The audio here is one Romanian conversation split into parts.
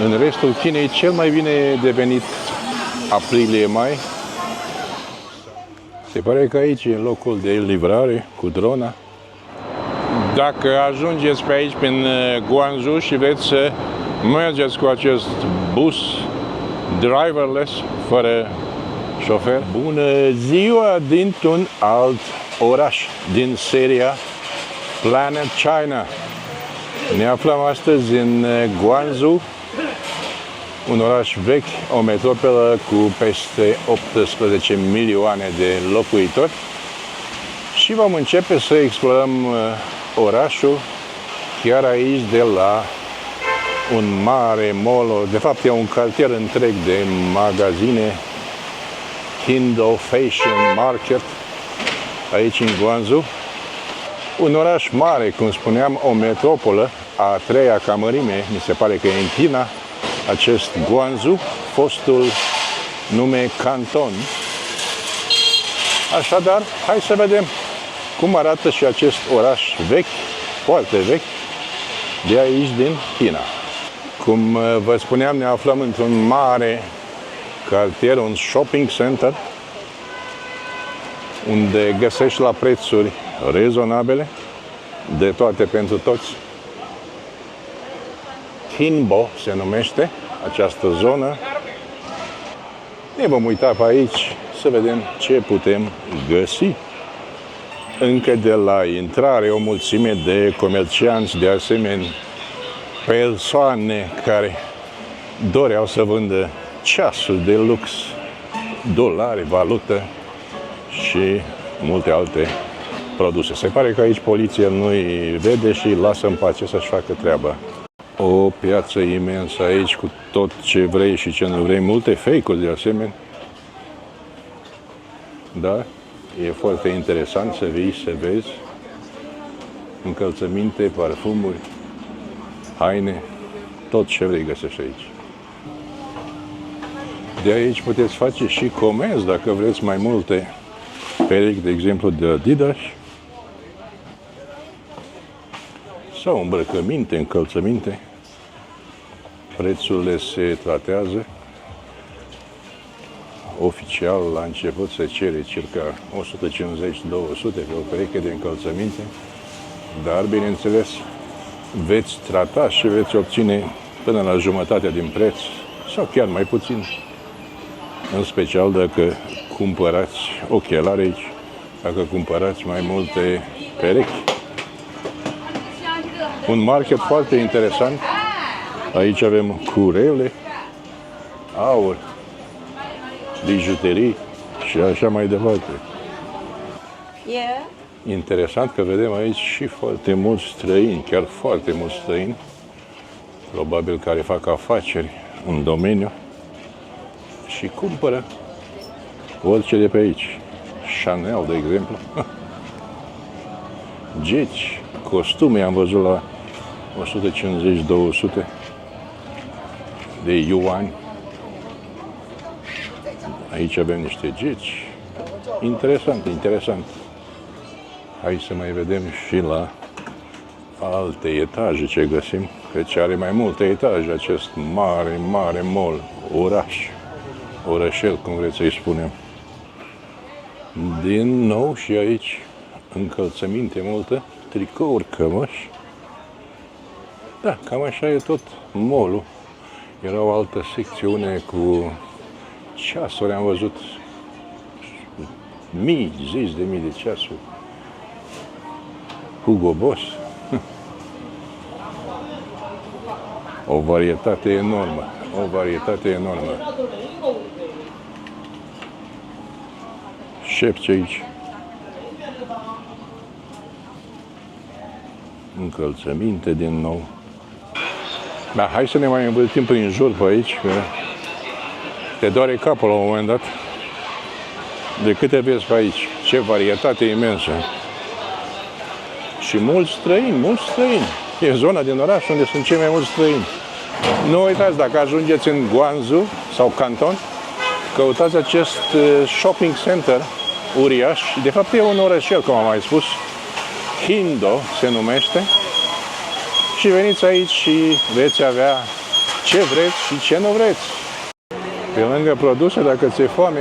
În restul Chinei cel mai bine devenit aprilie-mai. Se pare că aici e locul de livrare cu drona. Dacă ajungeți pe aici, prin Guangzhou, și vreți să mergeți cu acest bus driverless, fără șofer. Bună ziua dintr-un alt oraș din seria Planet China. Ne aflăm astăzi în Guangzhou, un oraș vechi, o metropolă cu peste 18 milioane de locuitori. Și vom începe să explorăm orașul chiar aici, de la un mare mall, de fapt e un cartier întreg de magazine, Hindo Fashion Market, aici în Guangzhou. Un oraș mare, cum spuneam, o metropolă, a treia ca mărime, mi se pare că e în China, acest Guangzhou, fostul nume Canton. Așadar, hai să vedem cum arată și acest oraș vechi, foarte vechi, de aici din China. Cum vă spuneam, ne aflăm într-un mare cartier, un shopping center, unde găsești la prețuri rezonabile, de toate pentru toți. Hinbo se numește această zonă. Ne vom uita pe aici să vedem ce putem găsi. Încă de la intrare, o mulțime de comercianți, de asemenea persoane care doreau să vândă ceasuri de lux, dolari, valută și multe alte produse. Se pare că aici poliția nu-i vede și îi lasă în pace să-și facă treaba. O piață imensă aici cu tot ce vrei și ce nu vrei, multe fake-uri de asemenea. Da, e foarte interesant să vii, să vezi încălțăminte, parfumuri, haine, tot ce vrei găsești aici. De aici puteți face și comenzi dacă vreți mai multe perechi, de exemplu, de Adidas, sau îmbrăcăminte, încălțăminte. Prețurile se tratează. Oficial, la început se cere circa 150-200 pe o pereche de încălțăminte, dar, bineînțeles, veți trata și veți obține până la jumătatea din preț, sau chiar mai puțin, în special dacă cumpărați ochelari aici, dacă cumpărați mai multe perechi. Un market foarte interesant. Aici avem curele, aur, bijuterii și așa mai departe. Interesant că vedem aici și foarte mulți străini, chiar foarte mulți străini, probabil care fac afaceri în domeniu și cumpără orice de pe aici. Chanel, de exemplu. Geci, costume am văzut la 150-200 de yuan. Aici avem niște geci. Interesant, interesant. Hai să mai vedem și la alte etaje ce găsim, căci are mai multe etaje acest mare, mare mall, oraș, orășel, cum vreți să-i spunem. Din nou și aici încălțăminte multe, tricouri, cămăși. Da, cam așa e tot mall-ul. Era o altă secțiune cu ceasuri, am văzut mii, zeci de mii de ceasuri. Hugo Boss. O varietate enormă, o varietate enormă. Șepce aici. Încălțăminte din nou. Da, hai să ne mai învârtim prin jur pe aici, că te doare capul la un moment dat. De câte vezi pe aici? Ce varietate imensă. Și mulți străini, mulți străini. E zona din oraș unde sunt cei mai mulți străini. Nu uitați, dacă ajungeți în Guangzhou sau Canton, căutați acest shopping center uriaș. De fapt e un orășel, cum am mai spus. Hindo se numește. Și veniți aici și veți avea ce vreți și ce nu vreți. Pe lângă produse, dacă ți-e foame,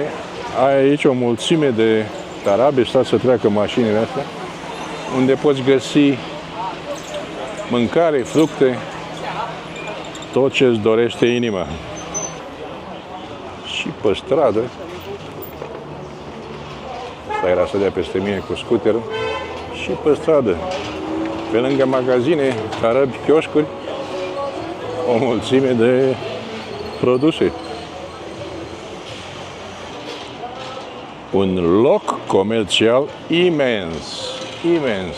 ai aici o mulțime de tarabe, stați să treacă mașinile astea, unde poți găsi mâncare, fructe, tot ce îți dorește inima. Și pe stradă, ăsta era să dea peste mine cu scuterul, și pe stradă, pe lângă magazine, tarabi, chioșcuri, o mulțime de produse. Un loc comercial imens, imens.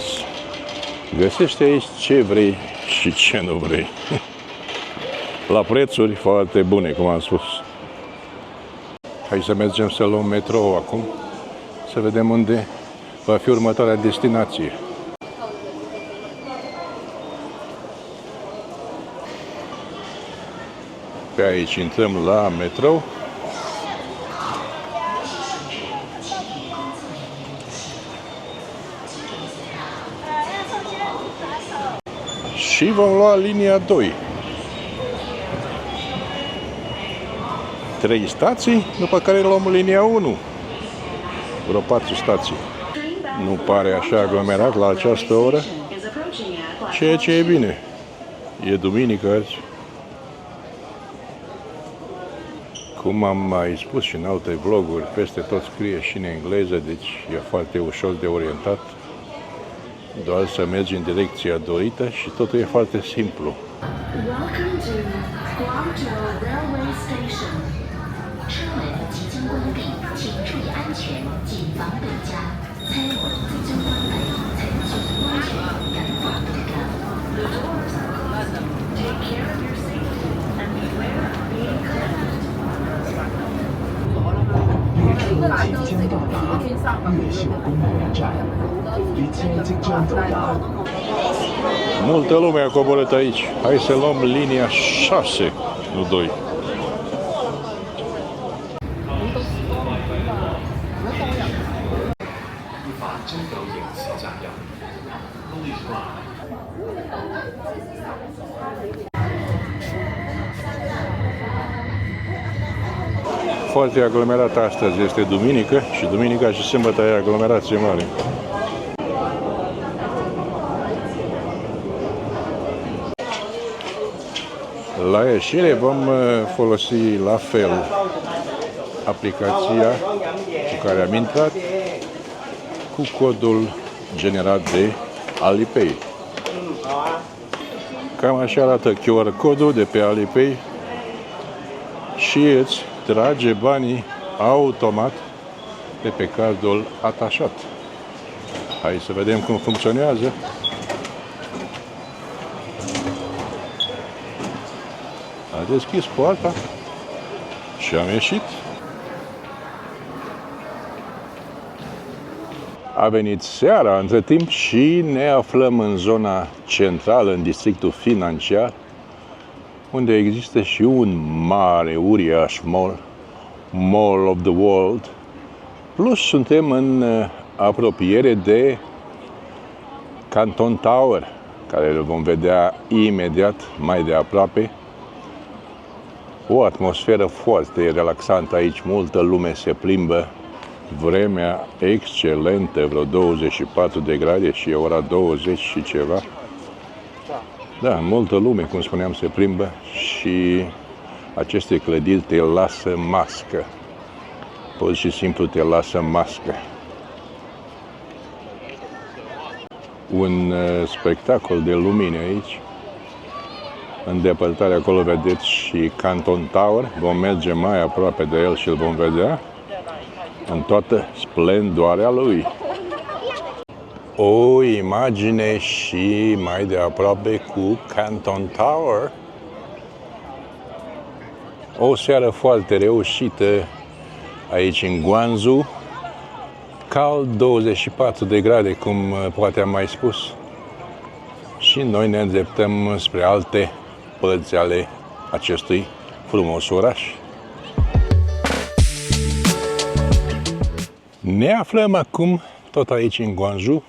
Găsește aici ce vrei și ce nu vrei. La prețuri foarte bune, cum am spus. Hai să mergem să luăm metrou acum, să vedem unde va fi următoarea destinație. Pe aici intrăm la metrou. Și vom lua linia 2. 3 stații, după care luăm linia 1. Vreo 4 stații. Nu pare așa aglomerat la această oră, ceea ce e bine. E duminică azi. Cum am mai spus și în alte vloguri, peste tot scrie și în engleză, deci e foarte ușor de orientat. Doar să mergi în direcția dorită și totul e foarte simplu. Multă lume a coborât aici. Hai să luăm linia 6, nu 2. Foarte aglomerat astăzi, este duminică și duminica și sâmbătă e aglomerație mare. La ieșire vom folosi la fel aplicația cu care am intrat cu codul generat de Alipay. Cam așa arată QR codul de pe Alipay și îți trage banii automat de pe cardul atașat. Hai să vedem cum funcționează. A deschis poarta și am ieșit. A venit seara între timp și ne aflăm în zona centrală, în districtul financiar, unde există și un mare, uriaș Mall of the World. Plus suntem în apropiere de Canton Tower, care îl vom vedea imediat mai de aproape. O atmosferă foarte relaxantă aici, multă lume se plimbă, vremea excelentă, vreo 24 de grade și e ora 20 și ceva. Da, multă lume, cum spuneam, se plimbă și aceste clădiri te lasă mască. Pur și simplu te lasă mască. Un spectacol de lumini aici. În depărtare acolo vedeți și Canton Tower. Vom merge mai aproape de el și îl vom vedea în toată splendoarea lui. O imagine și mai de aproape cu Canton Tower. O seară foarte reușită aici în Guangzhou. Cald, 24 de grade, cum poate am mai spus. Și noi ne îndreptăm spre alte părți ale acestui frumos oraș. Ne aflăm acum tot aici în Guangzhou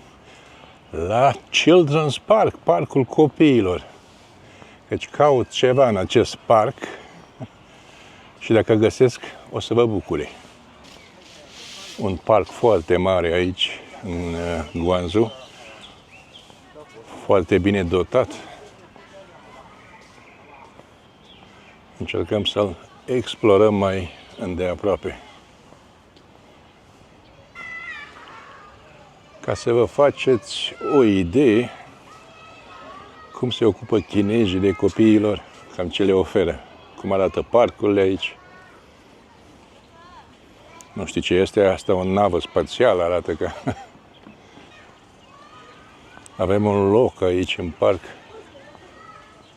la Children's Park, parcul copiilor. căci caut ceva în acest parc și dacă găsesc, o să vă bucure. Un parc foarte mare aici, în Guangzhou, foarte bine dotat. Încercăm să-l explorăm mai îndeaproape. Ca să vă faceți o idee cum se ocupă chinezii de copiilor, cam ce le oferă, cum arată parcurile aici. Nu știu ce este asta, o navă spațială arată ca. Avem un loc aici în parc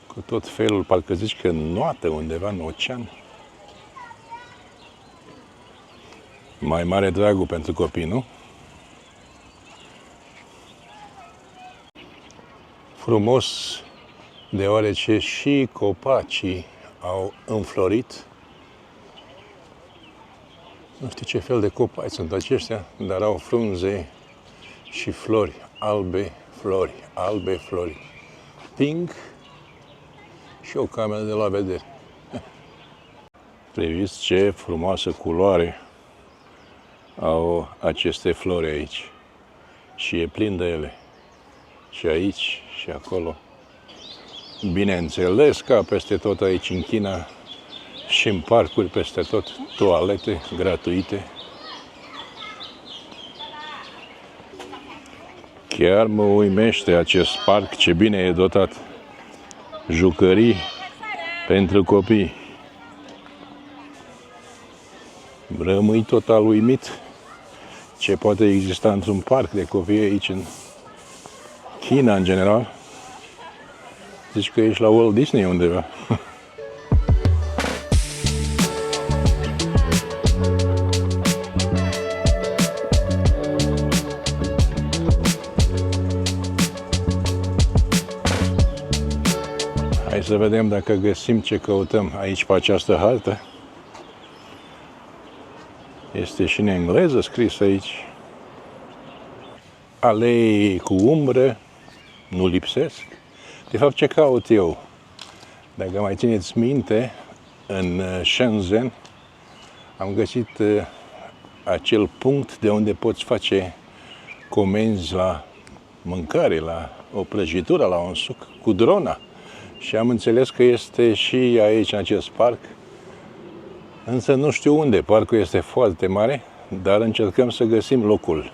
cu tot felul, parcă zici că noată undeva în ocean. Mai mare dragul pentru copii, nu? Frumos, deoarece și copacii au înflorit. Nu știu ce fel de copaci sunt aceștia, dar au frunze și flori, albe flori, pink și o cameră de la vedere. Priviți ce frumoasă culoare au aceste flori aici și e plin de ele. Și aici și acolo. Bineînțeles, ca peste tot aici în China și în parcuri peste tot, toalete gratuite. Chiar mă uimește acest parc, ce bine e dotat. Jucării pentru copii. Rămâi total uimit ce poate exista într-un parc de copii aici în China, în general. Zici că ești la Walt Disney undeva. Hai să vedem dacă găsim ce căutăm aici pe această hartă. Este și în engleză scris aici. Alei cu umbră nu lipsesc. De fapt, ce caut eu? Dacă mai țineți minte, în Shenzhen am găsit acel punct de unde poți face comenzi la mâncare, la o prăjitură, la un suc cu drona. Și am înțeles că este și aici, în acest parc. Însă nu știu unde. Parcul este foarte mare, dar încercăm să găsim locul.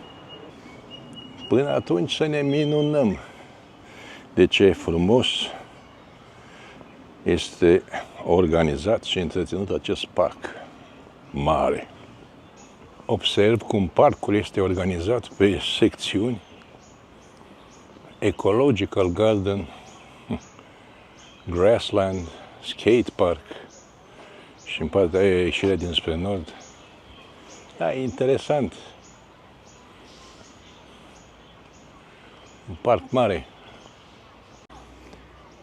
Până atunci să ne minunăm de ce frumos este organizat și întreținut acest parc mare. Observ cum parcul este organizat pe secțiuni. Ecological Garden, Grassland, Skate Park și în partea aia ieșirea dinspre nord. Da, e interesant. Un parc mare.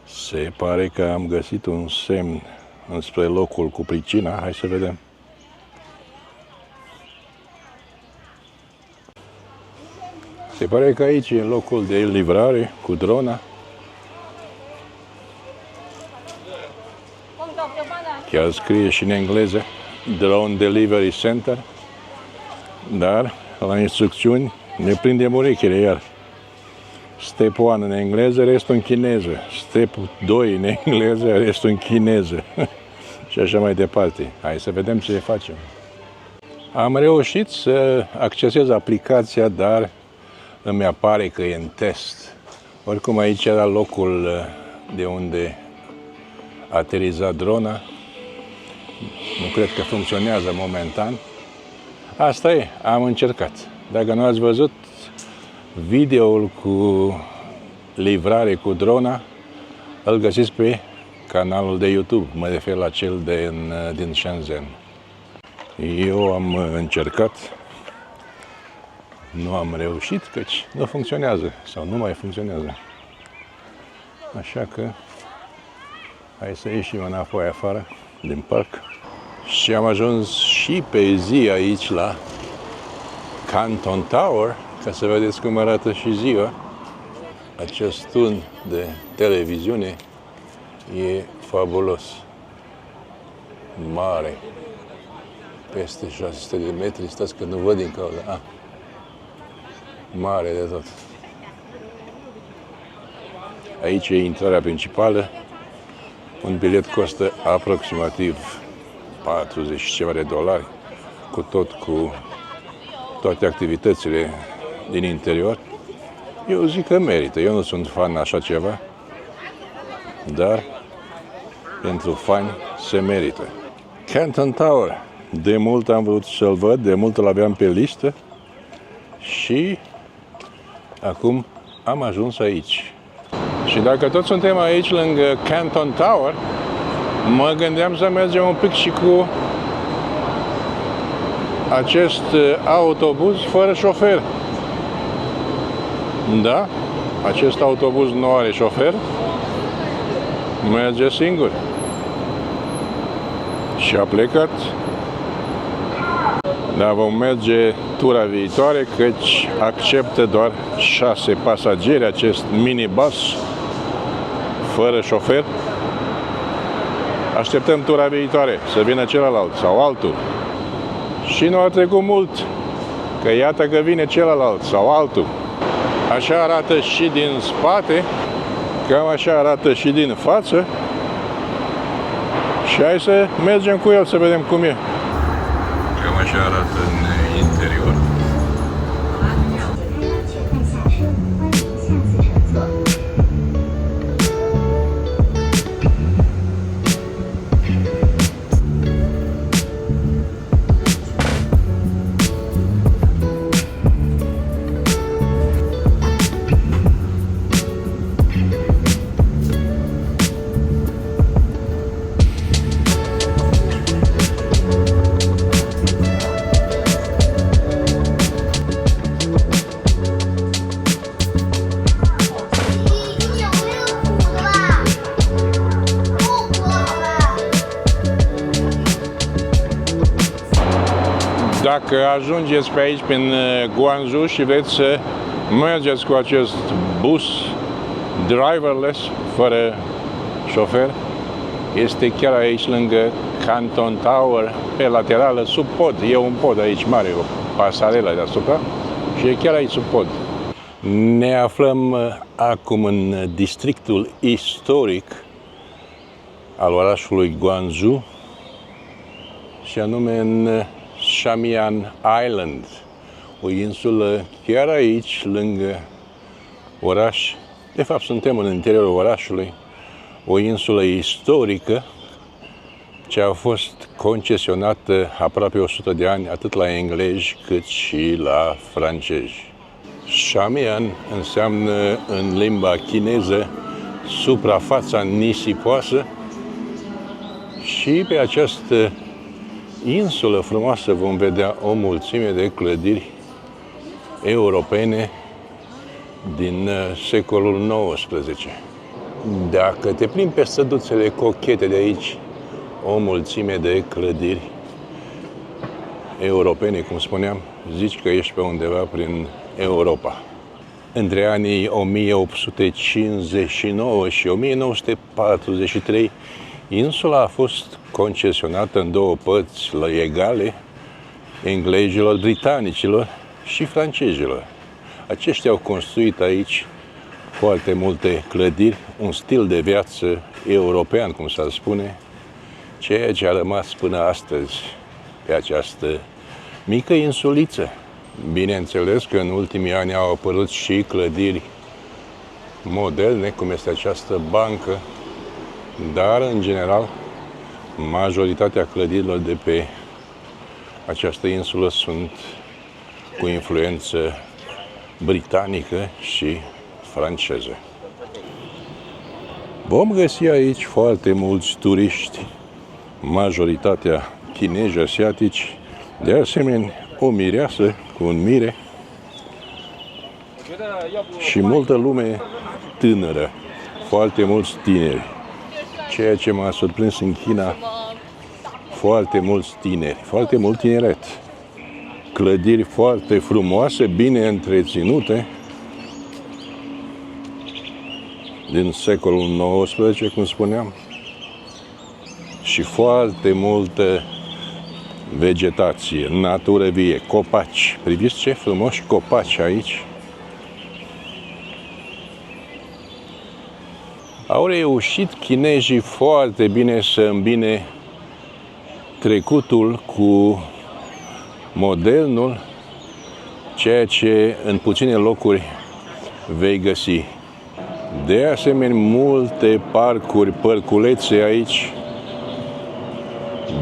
Se pare că am găsit un semn înspre locul cu pricina. Hai să vedem. Se pare că aici e locul de livrare cu drona. Chiar scrie și în engleză Drone Delivery Center. Dar la instrucțiuni ne prindem urechile iar. Step 1 în engleză, restul în chineză. Step 2 în engleză, restul în chineză. Și așa mai departe. Hai să vedem ce facem. Am reușit să accesez aplicația, dar îmi apare că e în test. Oricum aici era locul de unde ateriza drona. Nu cred că funcționează momentan. Asta e, am încercat. Dacă nu ați văzut videoul cu livrare cu drona, îl găsiți pe canalul de YouTube. Mă refer la cel din Shenzhen. Eu am încercat, nu am reușit, căci nu funcționează sau nu mai funcționează. Așa că hai să ieșim înapoi afară din parc. Și am ajuns și pe zi aici la Canton Tower, ca să vedeți cum arată și ziua. Acest tun de televiziune E fabulos. Mare. Peste 600 de metri. Stați că nu văd din cauza. Mare de tot. Aici e intrarea principală. Un bilet costă aproximativ 40 și ceva de dolari, cu toate activitățile din interior. Eu zic că merită. Eu nu sunt fan așa ceva, dar pentru fani se merită. Canton Tower. De mult am vrut să-l văd, de mult îl aveam pe listă și acum am ajuns aici. Și dacă tot suntem aici lângă Canton Tower, mă gândeam să mergem un pic și cu acest autobuz fără șofer. Da, acest autobuz nu are șofer, merge singur. Și a plecat. Dar vom merge tura viitoare, căci acceptă doar 6 pasageri acest minibus fără șofer. Așteptăm tura viitoare să vină celălalt sau altul. Și nu a trecut mult, că iată că vine celălalt sau altul. Așa arată și din spate, cam așa arată și din față. Și hai să mergem cu el să vedem cum e. Cam așa arată în interior. Dacă ajungeți pe aici, prin Guangzhou, și vreți să mergeți cu acest bus driverless, fără șofer, este chiar aici lângă Canton Tower, pe laterală, sub pod. E un pod aici mare, o pasarelă deasupra și e chiar aici sub pod. Ne aflăm acum în districtul istoric al orașului Guangzhou și anume în Shamian Island, o insulă chiar aici, lângă oraș. De fapt, suntem în interiorul orașului, o insulă istorică ce a fost concesionată aproape 100 de ani, atât la englezi cât și la francezi. Shamian înseamnă în limba chineză suprafața nisipoasă și pe această insulă frumoasă vom vedea o mulțime de clădiri europene din secolul XIX. Dacă te plimbi pe străduțele cochete de aici, o mulțime de clădiri europene, cum spuneam, zici că ești pe undeva prin Europa. Între anii 1859 și 1943, insula a fost concesionată în două părți egale englezilor, britanicilor și francezilor. Aceștia au construit aici foarte multe clădiri, un stil de viață european, cum s-ar spune, ceea ce a rămas până astăzi pe această mică insuliță. Bineînțeles că în ultimii ani au apărut și clădiri moderne, cum este această bancă, dar, în general, majoritatea clădirilor de pe această insulă sunt cu influență britanică și franceză. Vom găsi aici foarte mulți turiști, majoritatea chinezi, asiatici, de asemenea o mireasă cu un mire și multă lume tânără, foarte mulți tineri. Ceea ce m-a surprins în China, foarte mulți tineri, foarte mult tineret. Clădiri foarte frumoase, bine întreținute, din secolul XIX, cum spuneam. și foarte multă vegetație, natură vie, copaci. Priviți ce frumoși copaci aici. Au reușit chinezii foarte bine să îmbine trecutul cu modernul, ceea ce în puține locuri vei găsi. De asemenea, multe parcuri, părculețe aici,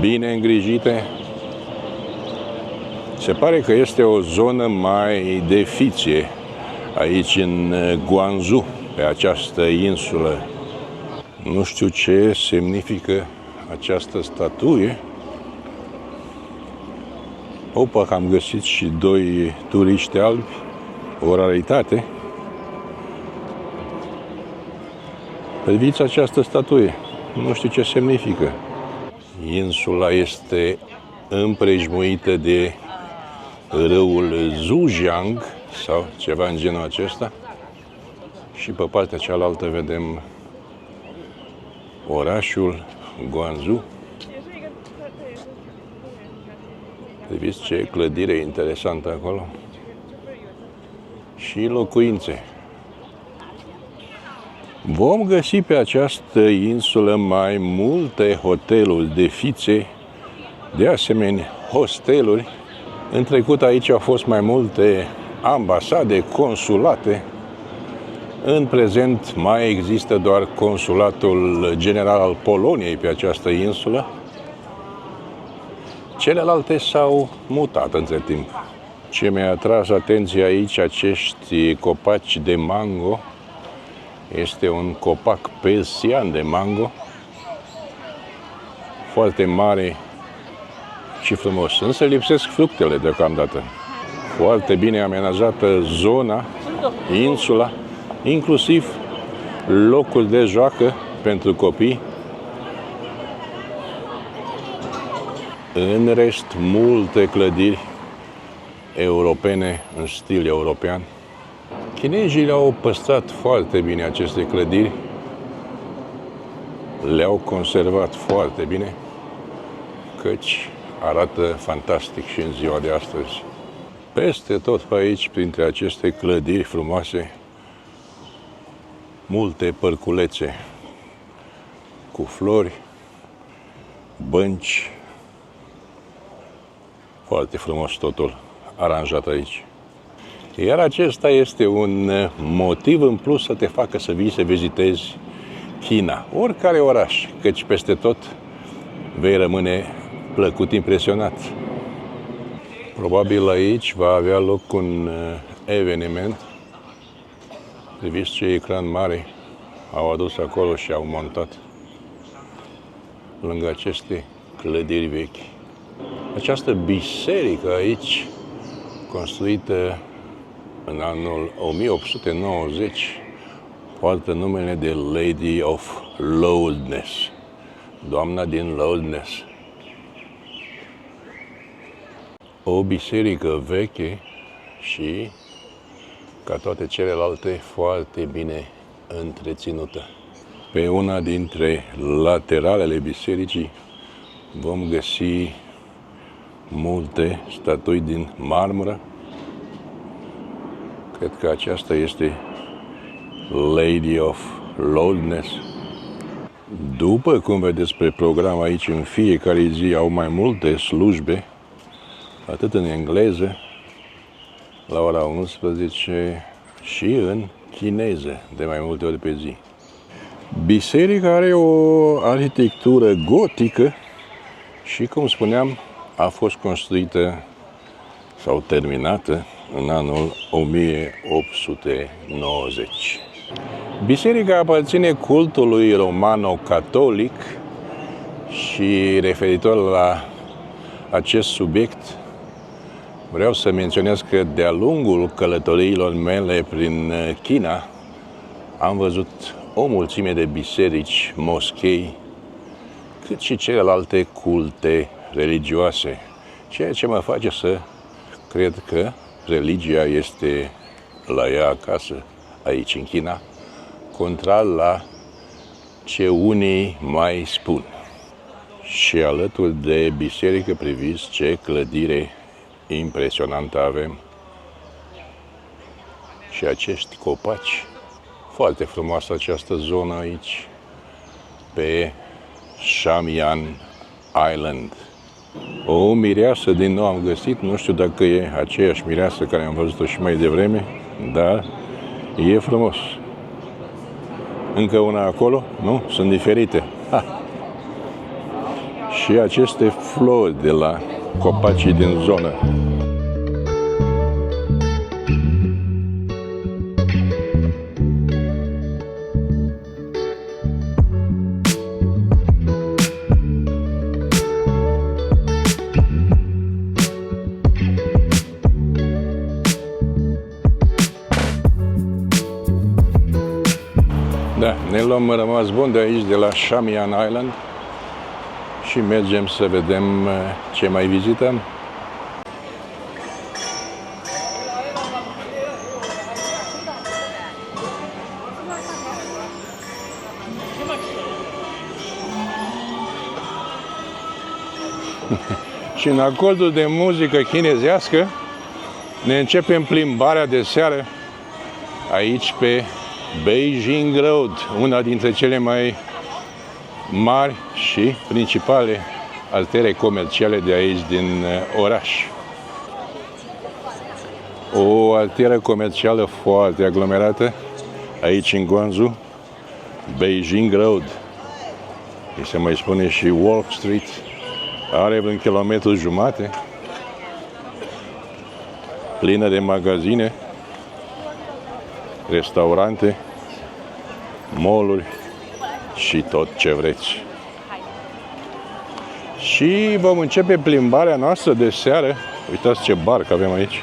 bine îngrijite. Se pare că este o zonă mai de fiție aici în Guangzhou, pe această insulă. Nu știu ce semnifică această statuie. Opa, că am găsit și doi turiști albi, o raritate. Priviți această statuie, nu știu ce semnifică. Insula este împrejmuită de râul Zhujiang sau ceva în genul acesta. Și pe partea cealaltă vedem orașul Guangzhou. Priviți ce clădire interesantă acolo. Și locuințe. Vom găsi pe această insulă mai multe hoteluri de fițe, de asemenea hosteluri. În trecut aici au fost mai multe ambasade, consulate. În prezent mai există doar consulatul general al Poloniei pe această insulă. Celelalte s-au mutat între timp. Ce mi-a atras atenția aici, acești copaci de mango, este un copac persian de mango, foarte mare și frumos. Însă lipsesc fructele deocamdată. Foarte bine amenajată zona, insula, inclusiv locuri de joacă pentru copii. În rest, multe clădiri europene în stil european. Chinezii le-au păstrat foarte bine aceste clădiri, le-au conservat foarte bine, căci arată fantastic și în ziua de astăzi. Peste tot pe aici, printre aceste clădiri frumoase, multe părculețe cu flori, bănci, foarte frumos totul aranjat aici. Iar acesta este un motiv în plus să te facă să vii să vizitezi China, oricare oraș, căci peste tot vei rămâne plăcut impresionat. Probabil aici va avea loc un eveniment. Priviți ce ecran mare au adus acolo și au montat lângă aceste clădiri vechi. Această biserică aici, construită în anul 1890, poartă numele de Lady of Loudness, Doamna din Loudness. O biserică veche și, ca toate celelalte, foarte bine întreținută. Pe una dintre lateralele bisericii vom găsi multe statui din marmură. Cred că aceasta este Lady of Loudness. După cum vedeți pe program aici, în fiecare zi au mai multe slujbe, atât în engleză, la ora 11, și în chineză, de mai multe ori pe zi. Biserica are o arhitectură gotică și, cum spuneam, a fost construită sau terminată în anul 1890. Biserica aparține cultului romano-catolic și, referitor la acest subiect, vreau să menționez că de-a lungul călătoriilor mele prin China am văzut o mulțime de biserici, moschei, cât și celelalte culte religioase, ceea ce mă face să cred că religia este la ea acasă, aici în China, contrar la ce unii mai spun. Și alături de biserică priviți ce clădire impresionantă avem. Și acești copaci. Foarte frumoasă această zonă aici, pe Shamian Island. O mireasă din nou am găsit, nu știu dacă e aceeași mireasă care am văzut-o și mai devreme, dar e frumos. Încă una acolo, nu? Sunt diferite. Ha. Și aceste flori de la copacii din zonă. Da, ne luăm rămas bun de aici, de la Shamian Island, și mergem să vedem ce mai vizităm. Și în acordul de muzică chinezească ne începem plimbarea de seară aici pe Beijing Road, una dintre cele mai mari și principale artere comerciale de aici din oraș. O arteră comercială foarte aglomerată aici în Guangzhou, Beijing Road. Îi se mai spune și Wall Street. Are vreun kilometru jumate, plină de magazine, restaurante, mall-uri și tot ce vreți. Și vom începe plimbarea noastră de seară. Uitați ce barcă avem aici.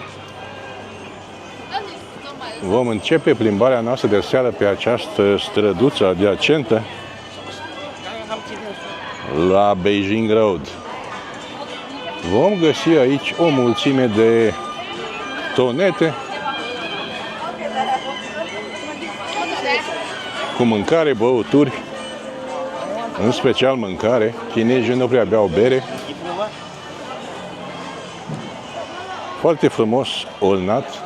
Vom începe plimbarea noastră de seară pe această străduță adiacentă la Beijing Road. Vom găsi aici o mulțime de tonete cu mâncare, băuturi, în special mâncare. Chinezii nu prea beau bere. Foarte frumos ornat.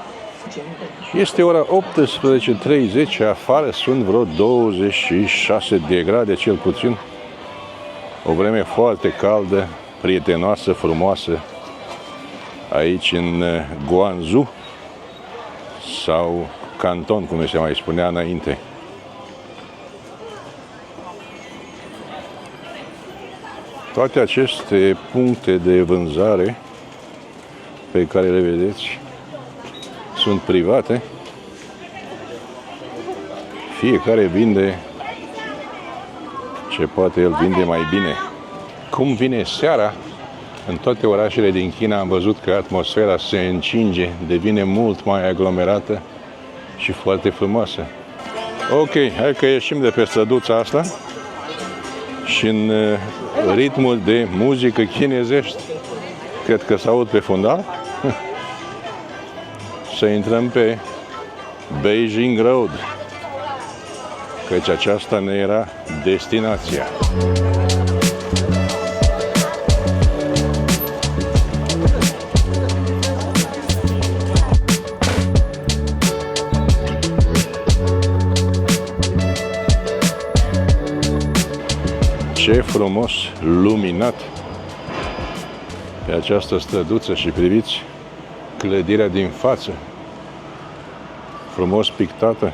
Este ora 18:30, afară sunt vreo 26 de grade cel puțin. O vreme foarte caldă, prietenoasă, frumoasă, aici în Guangzhou, sau Canton, cum se mai spunea înainte. Toate aceste puncte de vânzare pe care le vedeți sunt private. Fiecare vinde ce poate el vinde mai bine. Cum vine seara, în toate orașele din China am văzut că atmosfera se încinge, devine mult mai aglomerată și foarte frumoasă. Ok, hai că ieșim de pe străduța asta și în ritmul de muzică chinezești, cred că se aud pe fundal, să intrăm pe Beijing Road, căci aceasta ne era destinația. Ce frumos luminat pe această străduță și priviți clădirea din față, frumos pictată.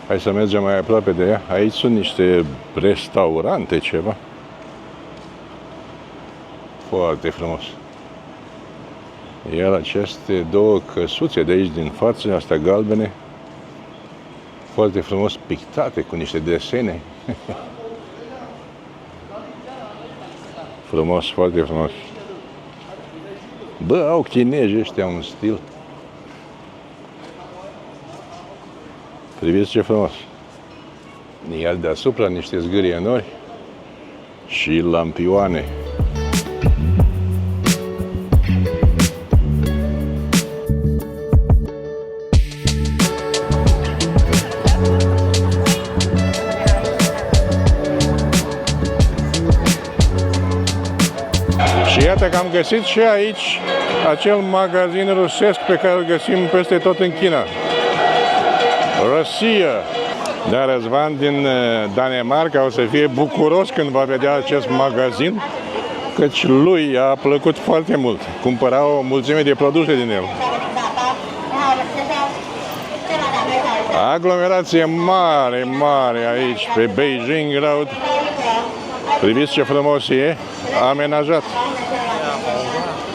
Hai să mergem mai aproape de ea. Aici sunt niște restaurante, ceva. Foarte frumos. Iar aceste două căsuțe de aici din față, astea galbene, foarte frumos pictate cu niște desene. Frumos, foarte frumos. Bă, au chinezi ăștia un stil. Priviți ce frumos. Iar deasupra niște zgârie nori și lampioane. Și iată că am găsit și aici acel magazin rusesc pe care îl găsim peste tot în China. Rusia. Dar Răzvan din Danemarca o să fie bucuros când va vedea acest magazin, căci lui a plăcut foarte mult. Cumpăra o mulțime de produse din el. Aglomerație mare, mare aici, pe Beijing Road. Priviți ce frumos e, amenajat.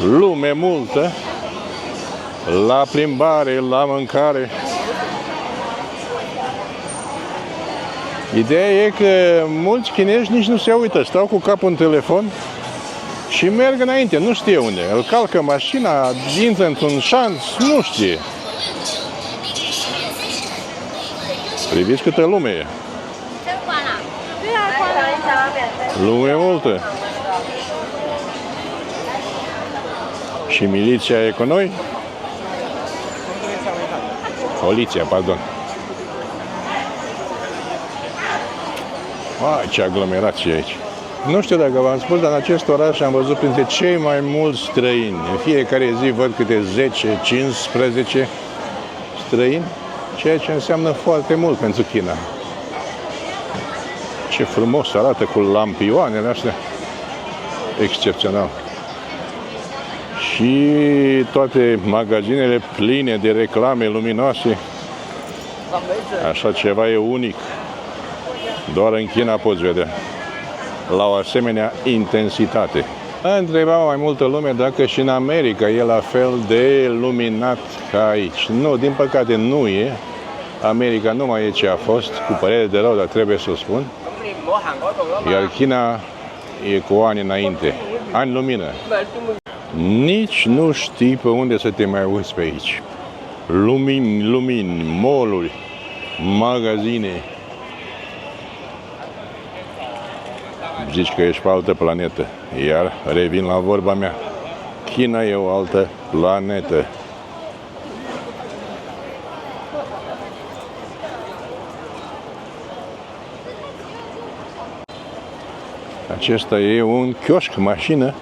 Lume multă, la plimbare, la mâncare. Ideea e că mulți chinezi nici nu se uită, stau cu capul în telefon și merg înainte, nu știe unde. Îl calcă mașina, intră într-un șanț, nu știe. Priviți câtă lume e. Lume multă. Și miliția e cu noi. Poliția, pardon. Ce aglomerație aici. Nu știu dacă v-am spus, dar în acest oraș am văzut printre cei mai mulți străini. În fiecare zi văd câte 10-15 străini, ceea ce înseamnă foarte mult pentru China. Ce frumos arată cu lampioanele astea. Excepțional. Și toate magazinele pline de reclame luminoase. Așa ceva e unic. Doar în China poți vedea. La o asemenea intensitate. Întreba mai multă lume dacă și în America e la fel de luminat ca aici. Nu, din păcate nu e. America nu mai e ce a fost, cu părere de rău, dar trebuie să o spun. Iar China e cu ani înainte. Ani lumină. Nici nu știi pe unde să te mai uiți pe aici. Lumini, mall-uri, magazine. Zici că ești pe altă planetă. Iar revin la vorba mea. China e o altă planetă. Acesta e un chioșc, mașină,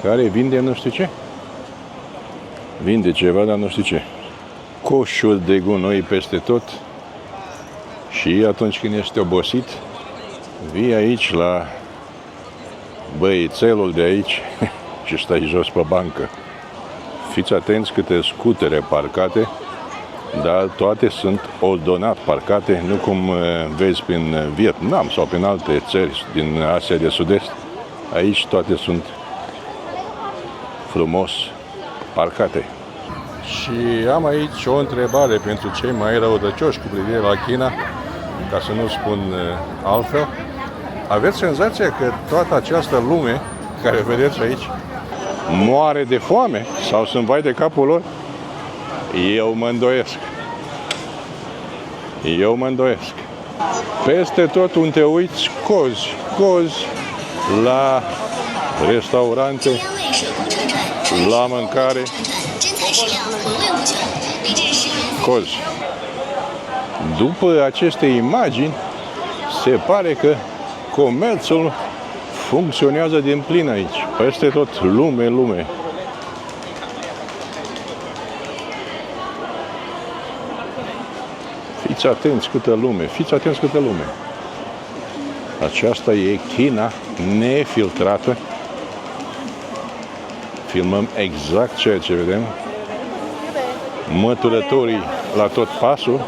care vinde nu știu ce. Vinde ceva, dar nu știu ce. Coșuri de gunoi peste tot. Și atunci când ești obosit, vii aici la băițelul de aici și stai jos pe bancă. Fiți atenți câte scutere parcate, dar toate sunt ordonat parcate, nu cum vezi prin Vietnam sau prin alte țări din Asia de Sud-Est. Aici toate sunt frumos parcate. Și am aici o întrebare pentru cei mai răutăcioși cu privire la China, ca să nu spun altfel. Aveți senzația că toată această lume care vedeți aici moare de foame sau sunt vai de capul lor? Eu mă îndoiesc. Eu mă îndoiesc. Peste tot unde te uiți, cozi la restaurante, la mâncare, cozi. După aceste imagini, se pare că comerțul funcționează din plin aici. Peste tot lume. Fiți atenți câtă lume. Aceasta e China nefiltrată. Filmăm exact ceea ce vedem. Măturătorii la tot pasul,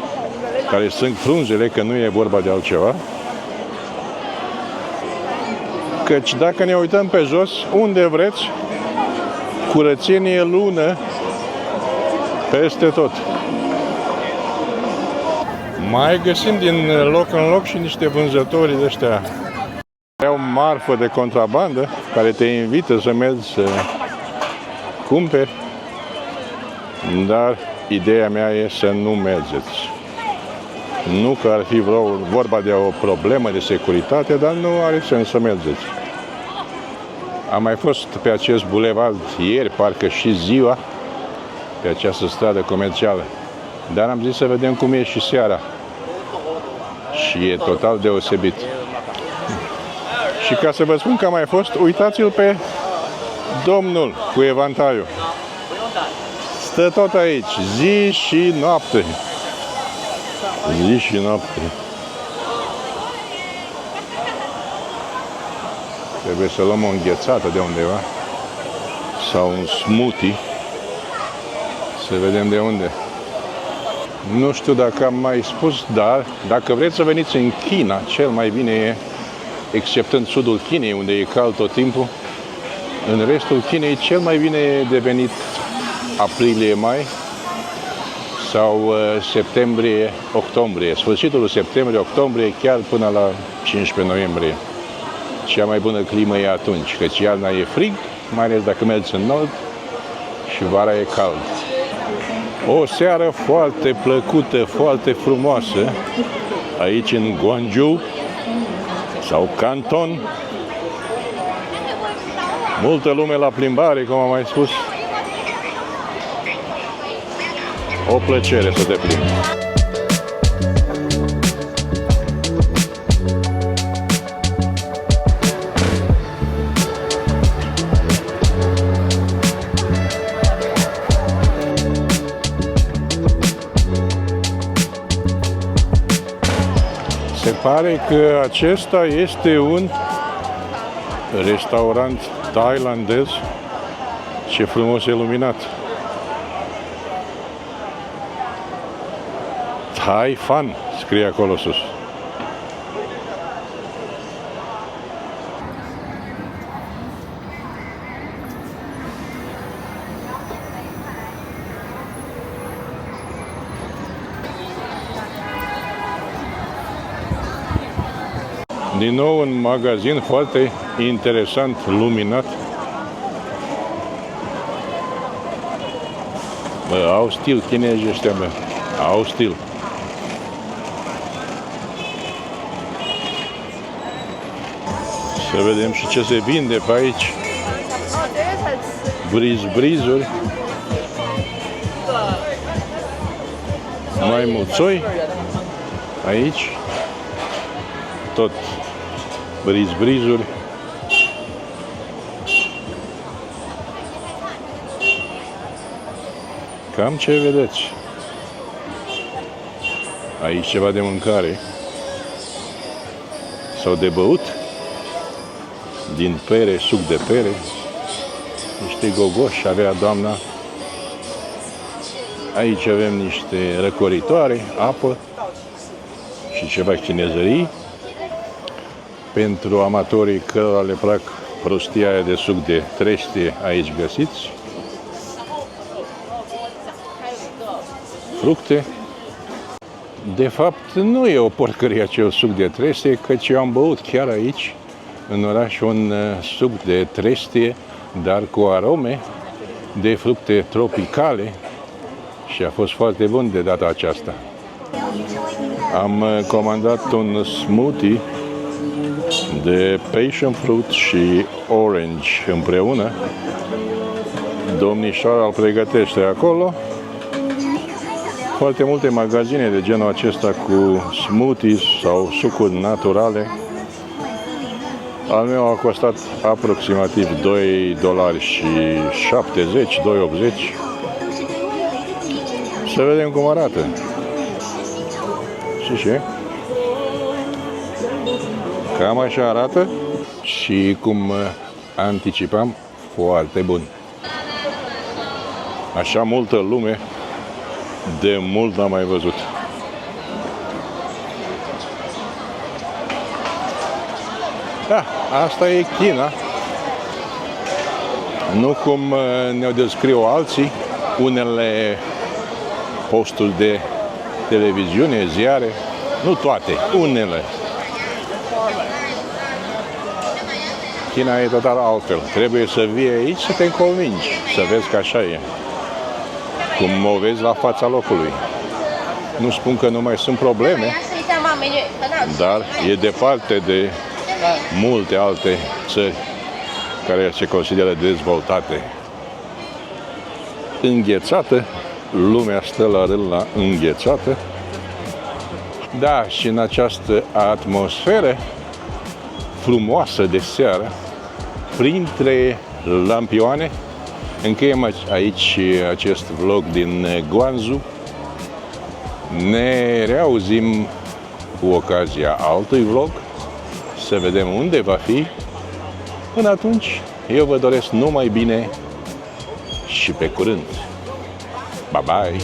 care sunt frunzele, că nu e vorba de altceva. Căci dacă ne uităm pe jos, unde vreți, curățenie lună peste tot. Mai găsim din loc în loc și niște vânzători de ăștia. Au marfă de contrabandă care te invită să mergi să cumperi, dar ideea mea e să nu mergeți. Nu că ar fi vorba de o problemă de securitate, dar nu are sens să mergeți. Am mai fost pe acest bulevard ieri, parcă și ziua, pe această stradă comercială. Dar am zis să vedem cum e și seara. Și e total deosebit. Și ca să vă spun că am mai fost, uitați-l pe Domnul cu evantaiul stă tot aici, zi și noapte. Zi și noapte. Trebuie să luăm o înghețată de undeva sau un smoothie. Să vedem de unde. Nu știu dacă am mai spus, dar dacă vreți să veniți în China, cel mai bine e, exceptând sudul Chinei, unde e cald tot timpul, în restul Chinei cel mai bine e de venit aprilie-mai sau septembrie-octombrie. Sfârșitul septembrie-octombrie, chiar până la 15 noiembrie. Cea mai bună climă e atunci, căci iarna e frig, mai ales dacă mergi în nord, și vara e cald. O seară foarte plăcută, foarte frumoasă, aici în Guangzhou sau Canton. Multă lume la plimbare, cum am mai spus. O plăcere să te plimbi. Se pare că acesta este un restaurant thailandez. Ce frumos e iluminat. Thai Fan scrie acolo sus. Din nou un magazin foarte interesant, luminat. Bă, au stil chinezii ăștia, bă. Au stil. Să vedem și ce se vinde pe aici. Brizuri. Mai mulțoi. Aici. Tot brizuri. Cam ce vedeți. Aici ceva de mâncare sau de băut. Din pere, suc de pere. Niște gogoși avea doamna. Aici avem niște răcoritoare, apă și ceva chinezării. Pentru amatorii cărora le plac prostia aia de suc de trește, aici găsiți. Fructe. De fapt, nu e o porcărie acel suc de trește, căci eu am băut chiar aici, în oraș, un suc de trește, dar cu arome de fructe tropicale și a fost foarte bun de data aceasta. Am comandat un smoothie de passion fruit și orange împreună. Domnișoara îl pregătește acolo. Foarte multe magazine de genul acesta cu smoothies sau sucuri naturale. Al meu a costat aproximativ $2.70, $2.80. Să vedem cum arată. Și cam așa arată și, cum anticipam, foarte bun. Așa multă lume de mult n-am mai văzut. Da, asta e China. Nu cum ne-o descriu alții, unele posturi de televiziune, ziare, nu toate, unele. China e total altfel. Trebuie să vii aici să te convingi, să vezi că așa e. Cum o vezi la fața locului. Nu spun că nu mai sunt probleme, dar e departe de multe alte țări care se consideră dezvoltate. Înghețată, lumea stă la rând la înghețată. Da, și în această atmosferă frumoasă de seară, printre lampioane. Încheiem aici acest vlog din Guangzhou. Ne reauzim cu ocazia altui vlog, să vedem unde va fi. Până atunci, eu vă doresc numai bine și pe curând. Bye bye!